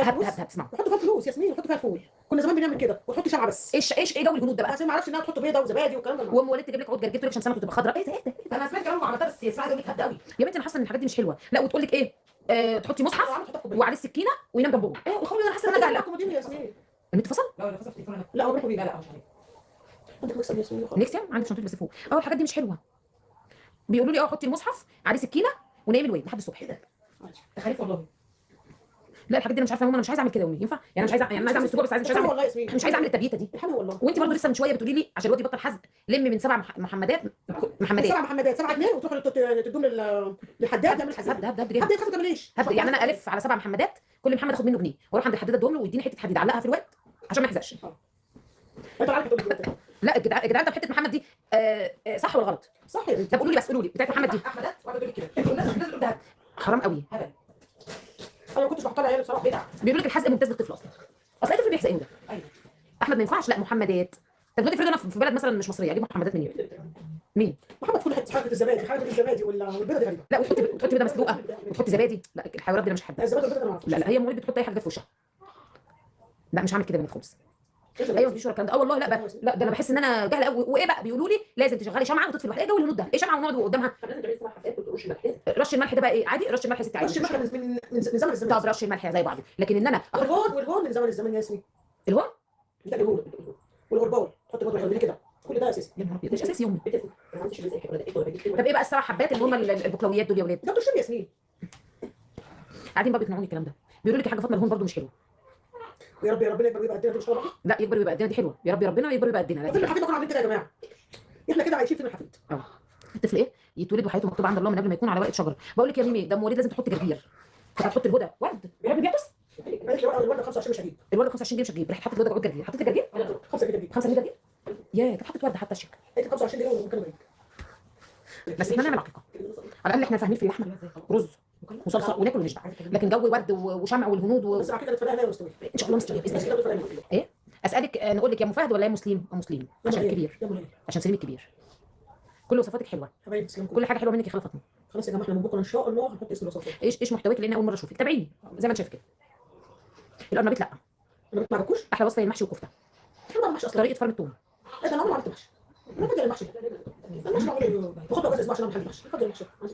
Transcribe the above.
فيها هب فلوس. هب هب اسمعوا. وحط فيها فلوس ياسمين، وحط فيها الفول. كنا زمان بنعمل كده، وتحط شمعه بس. ايه جو الهنود ده بقى؟ بس ما اعرفش انها تحط بيضه وزبادي والكلام ده. وام وليد تجيب لك عود جرجير تقول لك عشان سمكه تبقى خضراء. ايه ده ايه ده إيه ده؟ انا سمعت كلام عملتها، بس اسمها زي هبدا قوي. يا بنتي انا حاسه ان الحاجات دي مش حلوه. لا وتقول لك ايه تحطي مصحف وعليه السكينه وينام جنبهم. ايه وخلي انا حاسه انا جعله. كوميديين يا ياسمين. النت فصل. لا فصل في تليفون. لا هو بيحكوا بيه. لا مش عليه. عندك مكسب يا ياسمين خالص. نكسب عندك شنطه بس فوق. الحاجات دي مش حلوه. بيقولوا لي حطي المصحف عليه سكينه ونامي الواد لحد الصبح. ايه ده؟ تخاريف والله. لا الحاجات دي انا مش عارفه يا ماما، انا مش عايزه اعمل كده يا امي. ينفع يعني انا مش عايزه، يعني انا عايزه اعمل السبوع بس مش عايزه والله يا ياسمين. مش عايزه اعمل التبييته دي. الحمد والله. وانت برضه لسه من شويه بتقولي لي عشان الواد يبطل حزق لم من 7 محمدات 7 محمدات 7 جنيه وتروح تدوم للحداد يعمل حزام. هبدا هبدا ياخد 80 قرش. هبدا يعني انا الف على 7 محمدات، كل محمد اخد منه جنيه واروح عند الحداد ادوم له ويديني حته حديد اعلقها في الواد عشان ما يحزقش. انت عارف تقول لي لا يا جدعان طب حته محمد دي صح ولا غلط؟ صح يا بنتي. طب قولوا لي بس قولوا لي بتاعت محمد دي احمدات وقعدوا يقولوا لي كده. الناس بتقول ده حرام قوي. هبل. انا ما كنتش بحط لها بصراحه بدعه. بيقولوا لك الحزق ممتاز للطفل اصلا. اصل اي طفل بيحزق ده. ايوه احمد ما ينفعش. لا محمدات. طب دلوقتي افرض انا في بلد مثلا مش مصريه اجيب محمدات منين؟ مين؟ محمد كل حته حاجه الزبادي، حاجه الزبادي والبيضه دي غريبه. لا وتحطي بيضه مسلوقه وتحطي زبادي. لا الحيوانات دي انا مش هحبها. الزبادي والبيضه انا ما اعرفش. لا هي مواليد بتحط اي حاجه في وشها. لا مش هعمل كده يا بنت خالص. ايوه مفيش ولا الكلام ده. والله لا بقى. لا ده انا بحس ان انا جاهله قوي. وايه بقى بيقولوا لي لازم تشغلي شمعه وتطفي الواحد. ايه جو الهنود ده؟ ايه شمعه ونقعد قدامها؟ لازم تعملي 7 حلقات وترش الملح. رش الملح ده بقى ايه عادي؟ رش الملح يا ستي عادي. رش الملح من زمن الزمن. طب رش الملح زي بعضه، لكن ان انا والهون من زمن الزمن يا ياسمين. الهون لا الهون والغربال تحط برضه حلوين كده. كل ده اساسي. يا نهار ابيض مش اساسي يومي. انا ما عنديش رزق ولا دقيق ولا بيجي. طب ايه بقى السبع حبات اللي هم البقلاويات دول يا ولاد؟ ده بتشرب ياسمين. قاعدين بقى بيقنعوني الكلام ده. بيقولوا لك يا حاجه فاطمه الهون برضه مش حلو. يا رب ربنا يكبر ويبقى قدنا مش غلط. لا يكبر ويبقى قدنا دي حلوه. يا رب ربنا يكبر ويبقى قدنا. فيلم الحفيد كنا عاملين كده يا جماعه. احنا كده عايشين فيلم الحفيد. الطفل ايه يتولد وحياته مكتوبه عند الله من قبل ما يكون على ورقه شجره. بقول لك يا ميمي ده مواليد لازم تحط جرجير. هتحط الهدى ورد بيعطس. قالت لي الورده 25 مش هجيب. الورد 25 جنيه مش هجيب. رحت حطيت الهدى عود جرجير. حطيت الجرجير 5 جنيه هجيب. 5 جنيه جرجير. يا كانت حطيت ورده حتى الشيك. قالت لي 25 جنيه وممكن اجيب. بس احنا نعمل عقيقه على الاقل احنا فاهمين في اللحمه رز وصلصه وناكل ونشبع. لكن جو ورد وشمع والهنود بس العقيقه كانت فلاحه مستويه. ان شاء الله مستويه باذن الله. ايه اسالك نقول لك يا مسلم ولا يا مسلم؟ مسلم عشان الكبير، عشان سليم الكبير. كل وصفاتك حلوه، حبايبي تسلموا. كل حاجه حلوه منك يا خاله فاطمه. خلاص يا جماعه احنا من بكره ان شاء الله هنحط اسم الوصفات. ايش محتواك لان اول مره اشوفك. تابعيني زي ما انت شايف كده. القرنبيط لا انا ما عجبكوش. احلى وصفه هي المحشي والكفته. انا ما بعملش اصلا. طريقه فرن الثوم. ايه ده انا عمري ما عملت محشي. انا فاكر المحشي. المحشي بعمله باخد وقت اسبوع عشان اعمل محشي. فاكر المحشي.